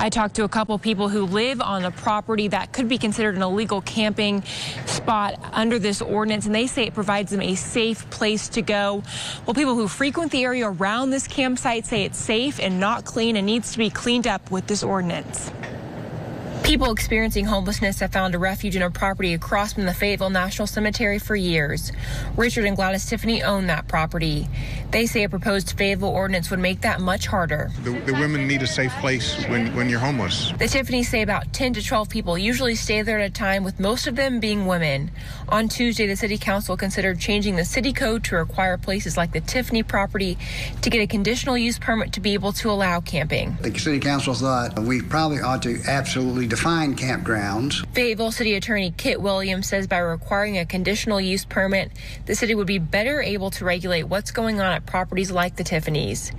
I talked to a couple people who live on a property that could be considered an illegal camping spot under this ordinance, and they say it provides them a safe place to go. Well, people who frequent the area around this campsite say it's safe and not clean and needs to be cleaned up with this ordinance. People experiencing homelessness have found a refuge in a property across from the Fayetteville National Cemetery for years. Richard and Gladys Tiffany own that property. They say a proposed Fayetteville ordinance would make that much harder. The women need a safe place when you're homeless. The Tiffany's say about 10 to 12 people usually stay there at a time, with most of them being women. On Tuesday, the city council considered changing the city code to require places like the Tiffany property to get a conditional use permit to be able to allow camping. The city council thought we probably ought to absolutely define campgrounds. Fayetteville City Attorney Kit Williams says by requiring a conditional use permit, the city would be better able to regulate what's going on at properties like the Tiffany's.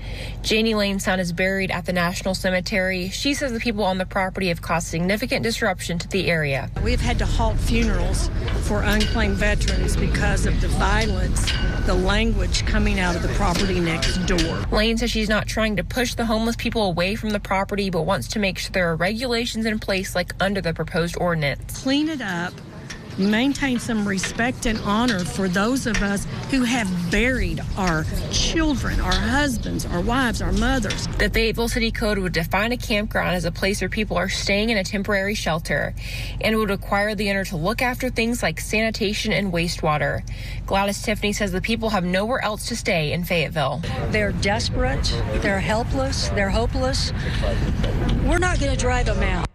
Janie Lane's son is buried at the National Cemetery. She says the people on the property have caused significant disruption to the area. We've had to halt funerals for unclaimed veterans because of the violence, the language coming out of the property next door. Lane says she's not trying to push the homeless people away from the property, but wants to make sure there are regulations in place like under the proposed ordinance. Clean it up, maintain some respect and honor for those of us who have buried our children, our husbands, our wives, our mothers. The Fayetteville City Code would define a campground as a place where people are staying in a temporary shelter, and would require the owner to look after things like sanitation and wastewater. Gladys Tiffany says the people have nowhere else to stay in Fayetteville. They're desperate, they're helpless, they're hopeless. We're not going to drive them out.